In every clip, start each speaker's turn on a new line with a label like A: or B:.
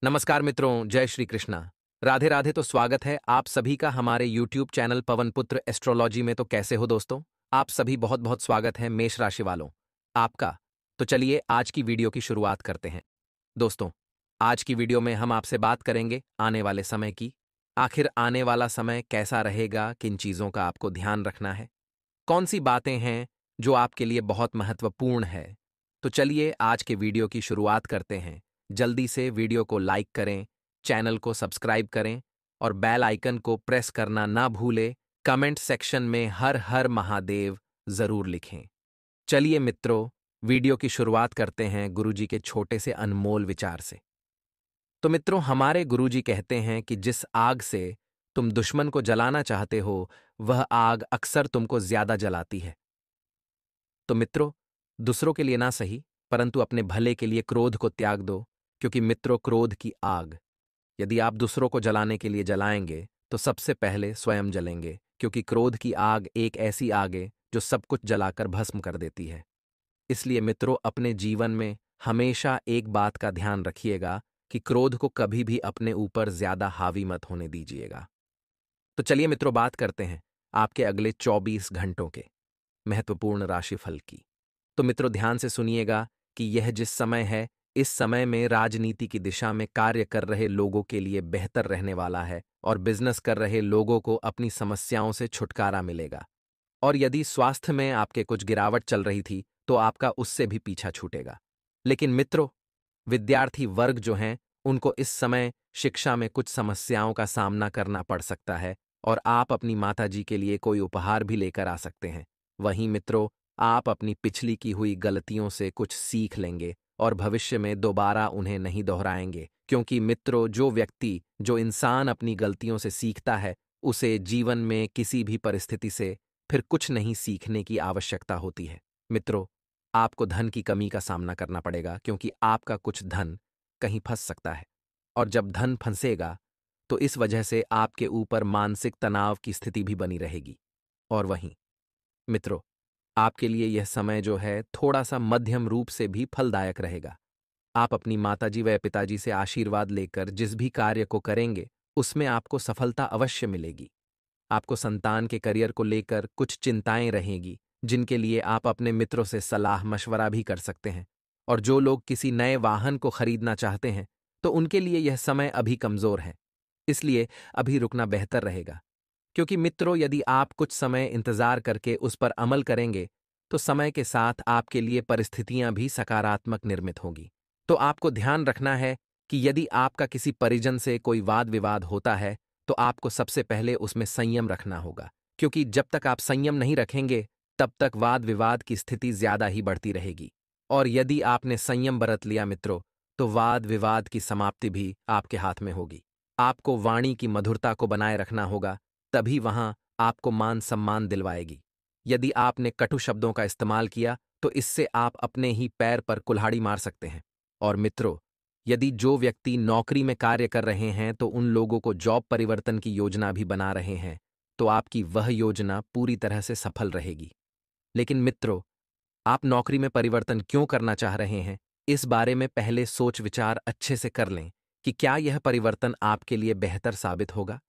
A: नमस्कार मित्रों, जय श्री कृष्णा। राधे राधे। तो स्वागत है आप सभी का हमारे YouTube चैनल पवन पुत्र एस्ट्रोलॉजी में। तो कैसे हो दोस्तों? आप सभी बहुत बहुत स्वागत है मेष राशि वालों आपका। तो चलिए आज की वीडियो की शुरुआत करते हैं। दोस्तों, आज की वीडियो में हम आपसे बात करेंगे आने वाले समय की। आखिर आने वाला समय कैसा रहेगा, किन चीज़ों का आपको ध्यान रखना है, कौन सी बातें हैं जो आपके लिए बहुत महत्वपूर्ण है। तो चलिए आज के वीडियो की शुरुआत करते हैं। जल्दी से वीडियो को लाइक करें, चैनल को सब्सक्राइब करें और बेल आइकन को प्रेस करना ना भूलें। कमेंट सेक्शन में हर हर महादेव जरूर लिखें। चलिए मित्रों, वीडियो की शुरुआत करते हैं गुरुजी के छोटे से अनमोल विचार से। तो मित्रों, हमारे गुरुजी कहते हैं कि जिस आग से तुम दुश्मन को जलाना चाहते हो, वह आग अक्सर तुमको ज्यादा जलाती है। तो मित्रों, दूसरों के लिए ना सही, परंतु अपने भले के लिए क्रोध को त्याग दो, क्योंकि मित्रों, क्रोध की आग यदि आप दूसरों को जलाने के लिए जलाएंगे तो सबसे पहले स्वयं जलेंगे, क्योंकि क्रोध की आग एक ऐसी आग है जो सब कुछ जलाकर भस्म कर देती है। इसलिए मित्रों, अपने जीवन में हमेशा एक बात का ध्यान रखिएगा कि क्रोध को कभी भी अपने ऊपर ज्यादा हावी मत होने दीजिएगा। तो चलिए मित्रों, बात करते हैं आपके अगले 24 घंटों के महत्वपूर्ण राशिफल की। तो मित्रों, ध्यान से सुनिएगा कि यह जिस समय है, इस समय में राजनीति की दिशा में कार्य कर रहे लोगों के लिए बेहतर रहने वाला है और बिजनेस कर रहे लोगों को अपनी समस्याओं से छुटकारा मिलेगा। और यदि स्वास्थ्य में आपके कुछ गिरावट चल रही थी तो आपका उससे भी पीछा छूटेगा। लेकिन मित्रों, विद्यार्थी वर्ग जो हैं, उनको इस समय शिक्षा में कुछ समस्याओं का सामना करना पड़ सकता है और आप अपनी माताजी के लिए कोई उपहार भी लेकर आ सकते हैं। वहीं मित्रों, आप अपनी पिछली की हुई गलतियों से कुछ सीख लेंगे और भविष्य में दोबारा उन्हें नहीं दोहराएंगे, क्योंकि मित्रों, जो इंसान अपनी गलतियों से सीखता है, उसे जीवन में किसी भी परिस्थिति से फिर कुछ नहीं सीखने की आवश्यकता होती है। मित्रों, आपको धन की कमी का सामना करना पड़ेगा, क्योंकि आपका कुछ धन कहीं फंस सकता है और जब धन फंसेगा तो इस वजह से आपके ऊपर मानसिक तनाव की स्थिति भी बनी रहेगी। और वहीं मित्रों, आपके लिए यह समय जो है थोड़ा सा मध्यम रूप से भी फलदायक रहेगा। आप अपनी माताजी व पिताजी से आशीर्वाद लेकर जिस भी कार्य को करेंगे, उसमें आपको सफलता अवश्य मिलेगी। आपको संतान के करियर को लेकर कुछ चिंताएं रहेंगी, जिनके लिए आप अपने मित्रों से सलाह मशवरा भी कर सकते हैं। और जो लोग किसी नए वाहन को खरीदना चाहते हैं, तो उनके लिए यह समय अभी कमजोर है, इसलिए अभी रुकना बेहतर रहेगा। क्योंकि मित्रों, यदि आप कुछ समय इंतजार करके उस पर अमल करेंगे तो समय के साथ आपके लिए परिस्थितियां भी सकारात्मक निर्मित होंगी। तो आपको ध्यान रखना है कि यदि आपका किसी परिजन से कोई वाद विवाद होता है तो आपको सबसे पहले उसमें संयम रखना होगा, क्योंकि जब तक आप संयम नहीं रखेंगे तब तक वाद विवाद की स्थिति ज्यादा ही बढ़ती रहेगी। और यदि आपने संयम बरत लिया मित्रों, तो वाद विवाद की समाप्ति भी आपके हाथ में होगी। आपको वाणी की मधुरता को बनाए रखना होगा, तभी वहां आपको मान सम्मान दिलवाएगी। यदि आपने कटु शब्दों का इस्तेमाल किया तो इससे आप अपने ही पैर पर कुल्हाड़ी मार सकते हैं। और मित्रों, यदि जो व्यक्ति नौकरी में कार्य कर रहे हैं तो उन लोगों को जॉब परिवर्तन की योजना भी बना रहे हैं, तो आपकी वह योजना पूरी तरह से सफल रहेगी। लेकिन मित्रों, आप नौकरी में परिवर्तन क्यों करना चाह रहे हैं, इस बारे में पहले सोच विचार अच्छे से कर लें कि क्या यह परिवर्तन आपके लिए बेहतर साबित होगा।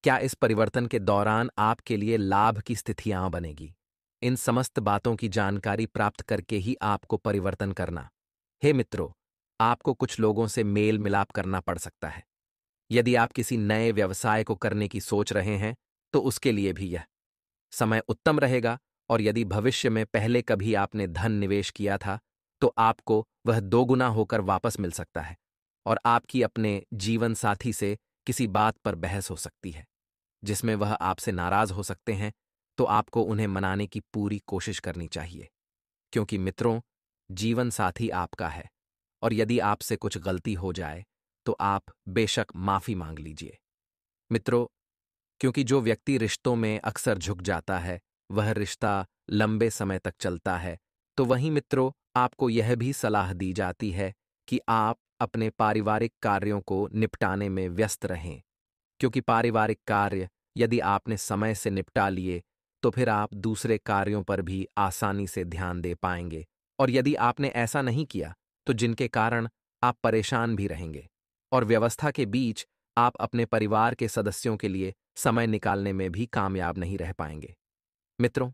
A: क्या इस परिवर्तन के दौरान आपके लिए लाभ की स्थितियां बनेगी। इन समस्त बातों की जानकारी प्राप्त करके ही आपको परिवर्तन करना। हे मित्रों, आपको कुछ लोगों से मेल मिलाप करना पड़ सकता है। यदि आप किसी नए व्यवसाय को करने की सोच रहे हैं तो उसके लिए भी यह समय उत्तम रहेगा। और यदि भविष्य में पहले कभी आपने धन निवेश किया था तो आपको वह दोगुना होकर वापस मिल सकता है। और आपकी अपने जीवन साथी से किसी बात पर बहस हो सकती है जिसमें वह आपसे नाराज हो सकते हैं, तो आपको उन्हें मनाने की पूरी कोशिश करनी चाहिए, क्योंकि मित्रों, जीवन साथी आपका है और यदि आपसे कुछ गलती हो जाए तो आप बेशक माफी मांग लीजिए। मित्रों, क्योंकि जो व्यक्ति रिश्तों में अक्सर झुक जाता है वह रिश्ता लंबे समय तक चलता है। तो वहीं मित्रों, आपको यह भी सलाह दी जाती है कि आप अपने पारिवारिक कार्यों को निपटाने में व्यस्त रहें, क्योंकि पारिवारिक कार्य यदि आपने समय से निपटा लिए तो फिर आप दूसरे कार्यों पर भी आसानी से ध्यान दे पाएंगे। और यदि आपने ऐसा नहीं किया तो जिनके कारण आप परेशान भी रहेंगे। और व्यवस्था के बीच आप अपने परिवार के सदस्यों के लिए समय निकालने में भी कामयाब नहीं रह पाएंगे। मित्रों,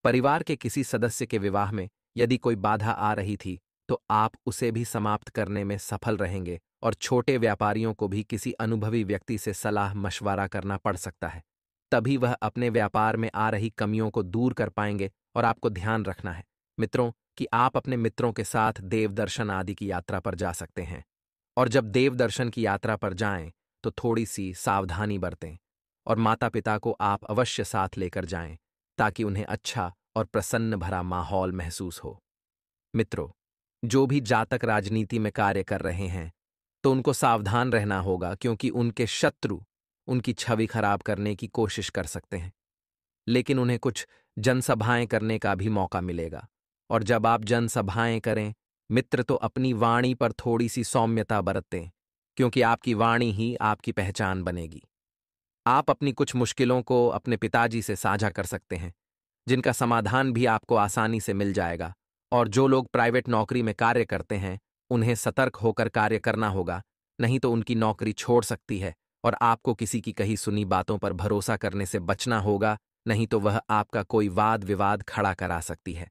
A: परिवार के किसी सदस्य के विवाह में यदि कोई बाधा आ रही थी, तो आप उसे भी समाप्त करने में सफल रहेंगे और छोटे व्यापारियों को भी किसी अनुभवी व्यक्ति से सलाह मशवरा करना पड़ सकता है। तभी वह अपने व्यापार में आ रही कमियों को दूर कर पाएंगे। और आपको ध्यान रखना है, मित्रों, कि आप अपने मित्रों के साथ देव दर्शन आदि की यात्रा पर जा सकते हैं। और जब देव दर्शन की यात्रा पर जाएं, तो थोड़ी सी सावधानी बरतें और माता पिता को आप अवश्य साथ लेकर जाएं, ताकि उन्हें अच्छा और प्रसन्न भरा माहौल महसूस हो। मित्रों, जो भी जातक राजनीति में कार्य कर रहे हैं, तो उनको सावधान रहना होगा, क्योंकि उनके शत्रु उनकी छवि खराब करने की कोशिश कर सकते हैं। लेकिन उन्हें कुछ जनसभाएं करने का भी मौका मिलेगा। और जब आप जनसभाएं करें, मित्र, तो अपनी वाणी पर थोड़ी सी सौम्यता बरतें, क्योंकि आपकी वाणी ही आपकी पहचान बनेगी। आप अपनी कुछ मुश्किलों को अपने पिताजी से साझा कर सकते हैं, जिनका समाधान भी आपको आसानी से मिल जाएगा। और जो लोग प्राइवेट नौकरी में कार्य करते हैं, उन्हें सतर्क होकर कार्य करना होगा, नहीं तो उनकी नौकरी छोड़ सकती है। और आपको किसी की कही सुनी बातों पर भरोसा करने से बचना होगा, नहीं तो वह आपका कोई वाद विवाद खड़ा करा सकती है।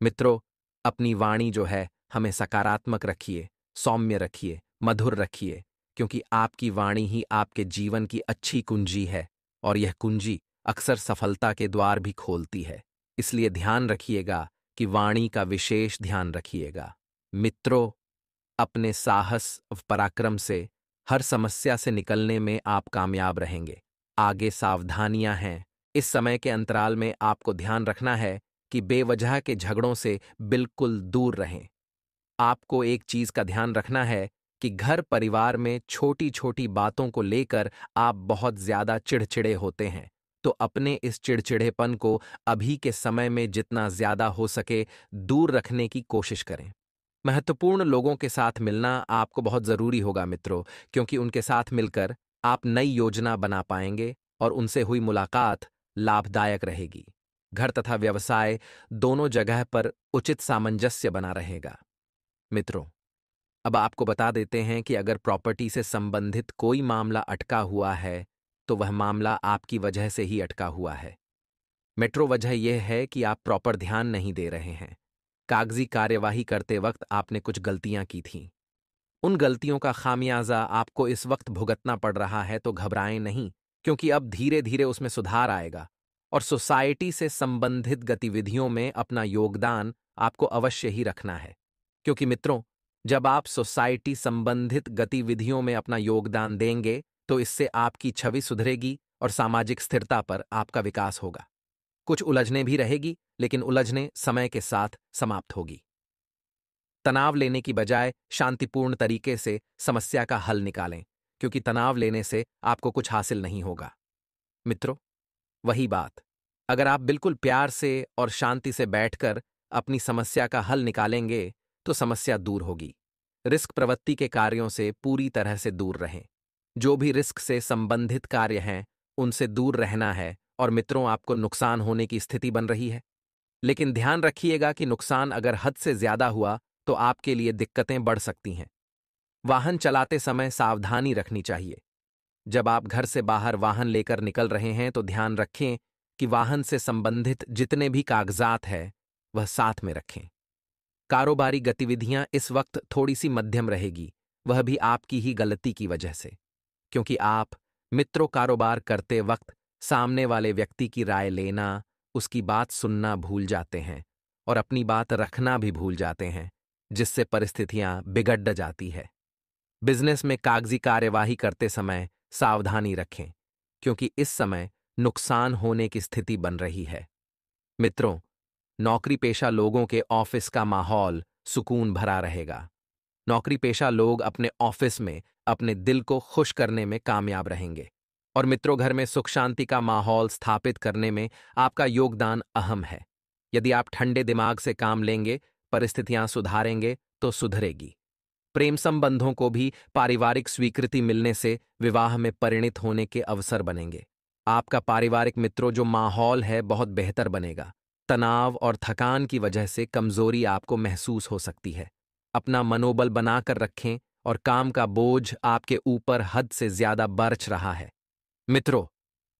A: मित्रों, अपनी वाणी जो है, हमें सकारात्मक रखिए, सौम्य रखिए, मधुर रखिए, क्योंकि आपकी वाणी ही आपके जीवन की अच्छी कुंजी है। और यह कुंजी अक्सर सफलता के द्वार भी खोलती है। इसलिए ध्यान रखिएगा कि वाणी का विशेष ध्यान रखिएगा। मित्रों, अपने साहस और पराक्रम से हर समस्या से निकलने में आप कामयाब रहेंगे। आगे सावधानियां हैं। इस समय के अंतराल में आपको ध्यान रखना है कि बेवजह के झगड़ों से बिल्कुल दूर रहें। आपको एक चीज का ध्यान रखना है कि घर परिवार में छोटी छोटी बातों को लेकर आप बहुत ज्यादा चिड़चिड़े होते हैं। तो अपने इस चिड़चिड़ेपन को अभी के समय में जितना ज्यादा हो सके दूर रखने की कोशिश करें। महत्वपूर्ण लोगों के साथ मिलना आपको बहुत जरूरी होगा मित्रों, क्योंकि उनके साथ मिलकर आप नई योजना बना पाएंगे और उनसे हुई मुलाकात लाभदायक रहेगी। घर तथा व्यवसाय दोनों जगह पर उचित सामंजस्य बना रहेगा। मित्रों, अब आपको बता देते हैं कि अगर प्रॉपर्टी से संबंधित कोई मामला अटका हुआ है, तो वह मामला आपकी वजह से ही अटका हुआ है। मेट्रो वजह यह है कि आप प्रॉपर ध्यान नहीं दे रहे हैं। कागजी कार्यवाही करते वक्त आपने कुछ गलतियां की थीं। उन गलतियों का खामियाजा आपको इस वक्त भुगतना पड़ रहा है, तो घबराएं नहीं, क्योंकि अब धीरे धीरे उसमें सुधार आएगा। और सोसाइटी से संबंधित गतिविधियों में अपना योगदान आपको अवश्य ही रखना है, क्योंकि मित्रों, जब आप सोसाइटी संबंधित गतिविधियों में अपना योगदान देंगे, तो इससे आपकी छवि सुधरेगी और सामाजिक स्थिरता पर आपका विकास होगा। कुछ उलझने भी रहेगी, लेकिन उलझने समय के साथ समाप्त होगी। तनाव लेने की बजाय शांतिपूर्ण तरीके से समस्या का हल निकालें, क्योंकि तनाव लेने से आपको कुछ हासिल नहीं होगा। मित्रों, वही बात, अगर आप बिल्कुल प्यार से और शांति से बैठकर अपनी समस्या का हल निकालेंगे, तो समस्या दूर होगी। रिस्क प्रवृत्ति के कार्यों से पूरी तरह से दूर रहें। जो भी रिस्क से संबंधित कार्य हैं, उनसे दूर रहना है। और मित्रों, आपको नुकसान होने की स्थिति बन रही है, लेकिन ध्यान रखिएगा कि नुकसान अगर हद से ज्यादा हुआ, तो आपके लिए दिक्कतें बढ़ सकती हैं। वाहन चलाते समय सावधानी रखनी चाहिए। जब आप घर से बाहर वाहन लेकर निकल रहे हैं, तो ध्यान रखें कि वाहन से संबंधित जितने भी कागजात हैं, वह साथ में रखें। कारोबारी गतिविधियां इस वक्त थोड़ी सी मध्यम रहेगी, वह भी आपकी ही गलती की वजह से, क्योंकि आप, मित्रों, कारोबार करते वक्त सामने वाले व्यक्ति की राय लेना, उसकी बात सुनना भूल जाते हैं और अपनी बात रखना भी भूल जाते हैं, जिससे परिस्थितियां बिगड़ जाती है। बिजनेस में कागजी कार्यवाही करते समय सावधानी रखें, क्योंकि इस समय नुकसान होने की स्थिति बन रही है। मित्रों, नौकरी पेशा लोगों के ऑफिस का माहौल सुकून भरा रहेगा। नौकरी पेशा लोग अपने ऑफिस में अपने दिल को खुश करने में कामयाब रहेंगे। और मित्रों, घर में सुख शांति का माहौल स्थापित करने में आपका योगदान अहम है। यदि आप ठंडे दिमाग से काम लेंगे, परिस्थितियां सुधारेंगे, तो सुधरेगी। प्रेम संबंधों को भी पारिवारिक स्वीकृति मिलने से विवाह में परिणित होने के अवसर बनेंगे। आपका पारिवारिक, मित्रों, जो माहौल है, बहुत बेहतर बनेगा। तनाव और थकान की वजह से कमजोरी आपको महसूस हो सकती है। अपना मनोबल बनाकर रखें और काम का बोझ आपके ऊपर हद से ज्यादा बरछ रहा है। मित्रों,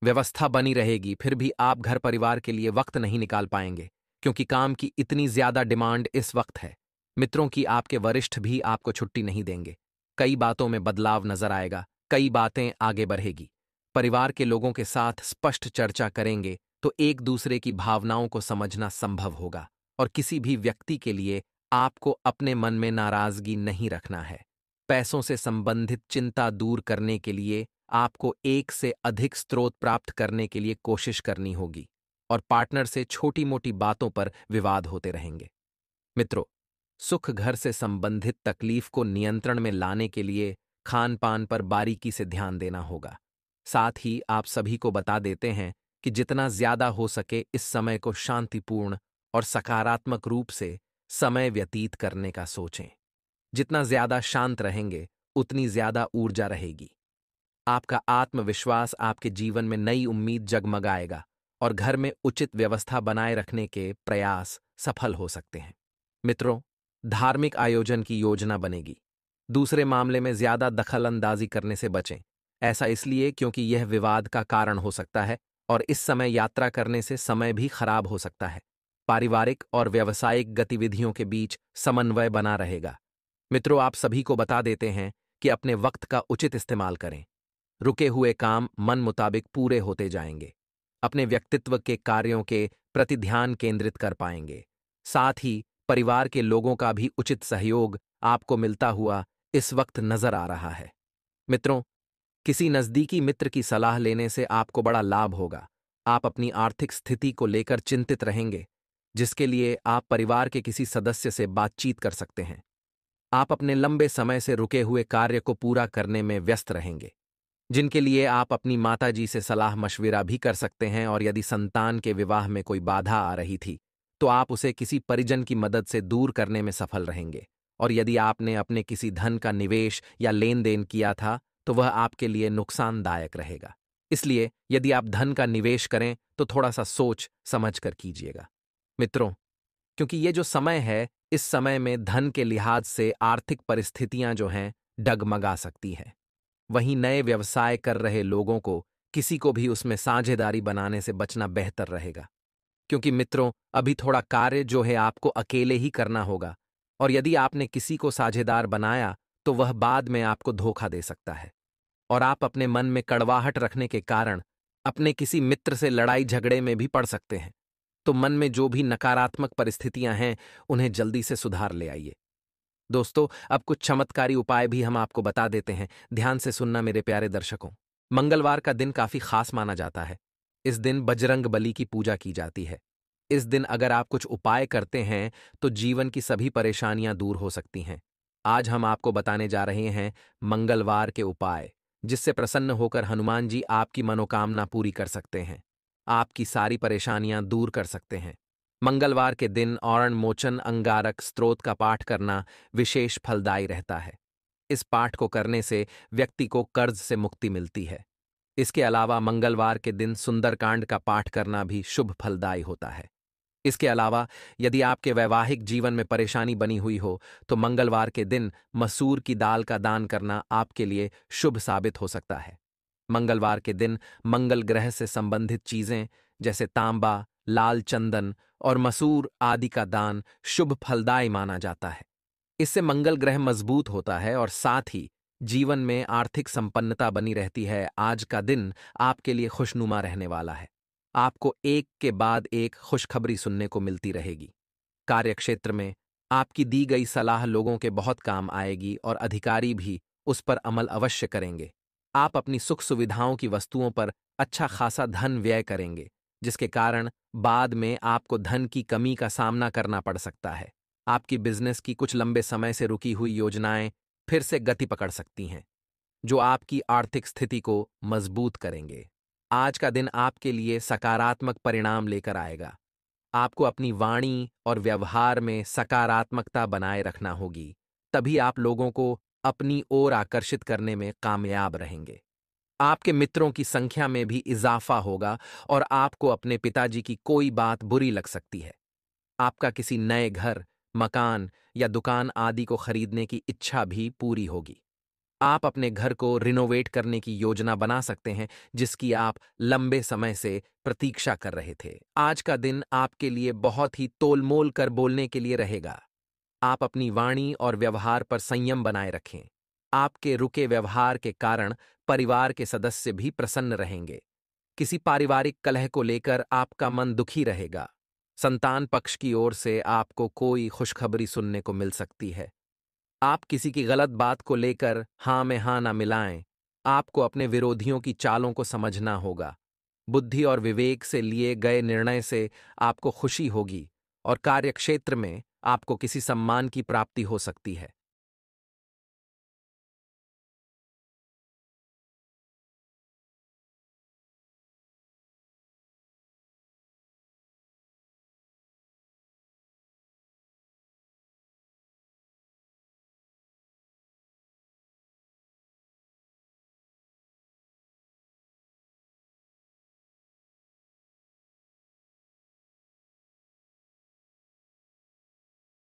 A: व्यवस्था बनी रहेगी फिर भी आप घर परिवार के लिए वक्त नहीं निकाल पाएंगे, क्योंकि काम की इतनी ज्यादा डिमांड इस वक्त है। मित्रों की आपके वरिष्ठ भी आपको छुट्टी नहीं देंगे। कई बातों में बदलाव नजर आएगा, कई बातें आगे बढ़ेगी। परिवार के लोगों के साथ स्पष्ट चर्चा करेंगे तो एक दूसरे की भावनाओं को समझना संभव होगा, और किसी भी व्यक्ति के लिए आपको अपने मन में नाराजगी नहीं रखना है। पैसों से संबंधित चिंता दूर करने के लिए आपको एक से अधिक स्रोत प्राप्त करने के लिए कोशिश करनी होगी, और पार्टनर से छोटी मोटी बातों पर विवाद होते रहेंगे। मित्रों, सुख घर से संबंधित तकलीफ को नियंत्रण में लाने के लिए खान पान पर बारीकी से ध्यान देना होगा। साथ ही आप सभी को बता देते हैं कि जितना ज्यादा हो सके इस समय को शांतिपूर्ण और सकारात्मक रूप से समय व्यतीत करने का सोचें। जितना ज्यादा शांत रहेंगे उतनी ज्यादा ऊर्जा रहेगी। आपका आत्मविश्वास आपके जीवन में नई उम्मीद जगमगाएगा, और घर में उचित व्यवस्था बनाए रखने के प्रयास सफल हो सकते हैं। मित्रों, धार्मिक आयोजन की योजना बनेगी। दूसरे मामले में ज्यादा दखल अंदाजी करने से बचें। ऐसा इसलिए क्योंकि यह विवाद का कारण हो सकता है, और इस समय यात्रा करने से समय भी खराब हो सकता है। पारिवारिक और व्यावसायिक गतिविधियों के बीच समन्वय बना रहेगा। मित्रों, आप सभी को बता देते हैं कि अपने वक्त का उचित इस्तेमाल करें। रुके हुए काम मन मुताबिक पूरे होते जाएंगे। अपने व्यक्तित्व के कार्यों के प्रति ध्यान केंद्रित कर पाएंगे। साथ ही परिवार के लोगों का भी उचित सहयोग आपको मिलता हुआ इस वक्त नजर आ रहा है। मित्रों, किसी नजदीकी मित्र की सलाह लेने से आपको बड़ा लाभ होगा। आप अपनी आर्थिक स्थिति को लेकर चिंतित रहेंगे, जिसके लिए आप परिवार के किसी सदस्य से बातचीत कर सकते हैं। आप अपने लंबे समय से रुके हुए कार्य को पूरा करने में व्यस्त रहेंगे, जिनके लिए आप अपनी माताजी से सलाह मशविरा भी कर सकते हैं। और यदि संतान के विवाह में कोई बाधा आ रही थी तो आप उसे किसी परिजन की मदद से दूर करने में सफल रहेंगे। और यदि आपने अपने किसी धन का निवेश या लेन देन किया था तो वह आपके लिए नुकसानदायक रहेगा। इसलिए यदि आप धन का निवेश करें तो थोड़ा सा सोच समझ कर कीजिएगा। मित्रों, क्योंकि ये जो समय है, इस समय में धन के लिहाज से आर्थिक परिस्थितियां जो हैं डगमगा सकती हैं। वहीं नए व्यवसाय कर रहे लोगों को किसी को भी उसमें साझेदारी बनाने से बचना बेहतर रहेगा, क्योंकि मित्रों अभी थोड़ा कार्य जो है आपको अकेले ही करना होगा, और यदि आपने किसी को साझेदार बनाया तो वह बाद में आपको धोखा दे सकता है, और आप अपने मन में कड़वाहट रखने के कारण अपने किसी मित्र से लड़ाई झगड़े में भी पड़ सकते हैं। तो मन में जो भी नकारात्मक परिस्थितियां हैं उन्हें जल्दी से सुधार ले आइए। दोस्तों, अब कुछ चमत्कारी उपाय भी हम आपको बता देते हैं। ध्यान से सुनना मेरे प्यारे दर्शकों। मंगलवार का दिन काफी खास माना जाता है। इस दिन बजरंग बली की पूजा की जाती है। इस दिन अगर आप कुछ उपाय करते हैं तो जीवन की सभी परेशानियां दूर हो सकती हैं। आज हम आपको बताने जा रहे हैं मंगलवार के उपाय, जिससे प्रसन्न होकर हनुमान जी आपकी मनोकामना पूरी कर सकते हैं, आपकी सारी परेशानियां दूर कर सकते हैं। मंगलवार के दिन औरण मोचन अंगारक स्तोत्र का पाठ करना विशेष फलदायी रहता है। इस पाठ को करने से व्यक्ति को कर्ज से मुक्ति मिलती है। इसके अलावा मंगलवार के दिन सुंदरकांड का पाठ करना भी शुभ फलदायी होता है। इसके अलावा यदि आपके वैवाहिक जीवन में परेशानी बनी हुई हो तो मंगलवार के दिन मसूर की दाल का दान करना आपके लिए शुभ साबित हो सकता है। मंगलवार के दिन मंगल ग्रह से संबंधित चीजें जैसे तांबा, लाल चंदन और मसूर आदि का दान शुभ फलदायी माना जाता है। इससे मंगल ग्रह मजबूत होता है और साथ ही जीवन में आर्थिक संपन्नता बनी रहती है। आज का दिन आपके लिए खुशनुमा रहने वाला है। आपको एक के बाद एक खुशखबरी सुनने को मिलती रहेगी। कार्यक्षेत्र में आपकी दी गई सलाह लोगों के बहुत काम आएगी और अधिकारी भी उस पर अमल अवश्य करेंगे। आप अपनी सुख सुविधाओं की वस्तुओं पर अच्छा खासा धन व्यय करेंगे, जिसके कारण बाद में आपको धन की कमी का सामना करना पड़ सकता है। आपकी बिजनेस की कुछ लंबे समय से रुकी हुई योजनाएं फिर से गति पकड़ सकती हैं, जो आपकी आर्थिक स्थिति को मजबूत करेंगे। आज का दिन आपके लिए सकारात्मक परिणाम लेकर आएगा। आपको अपनी वाणी और व्यवहार में सकारात्मकता बनाए रखना होगी, तभी आप लोगों को अपनी ओर आकर्षित करने में कामयाब रहेंगे। आपके मित्रों की संख्या में भी इजाफा होगा और आपको अपने पिताजी की कोई बात बुरी लग सकती है। आपका किसी नए घर, मकान या दुकान आदि को खरीदने की इच्छा भी पूरी होगी। आप अपने घर को रिनोवेट करने की योजना बना सकते हैं, जिसकी आप लंबे समय से प्रतीक्षा कर रहे थे। आज का दिन आपके लिए बहुत ही तोलमोल कर बोलने के लिए रहेगा। आप अपनी वाणी और व्यवहार पर संयम बनाए रखें। आपके रुके व्यवहार के कारण परिवार के सदस्य भी प्रसन्न रहेंगे। किसी पारिवारिक कलह को लेकर आपका मन दुखी रहेगा। संतान पक्ष की ओर से आपको कोई खुशखबरी सुनने को मिल सकती है। आप किसी की गलत बात को लेकर हाँ में हाँ ना मिलाएं। आपको अपने विरोधियों की चालों को समझना होगा। बुद्धि और विवेक से लिए गए निर्णय से आपको खुशी होगी और कार्यक्षेत्र में आपको किसी सम्मान की प्राप्ति हो सकती है।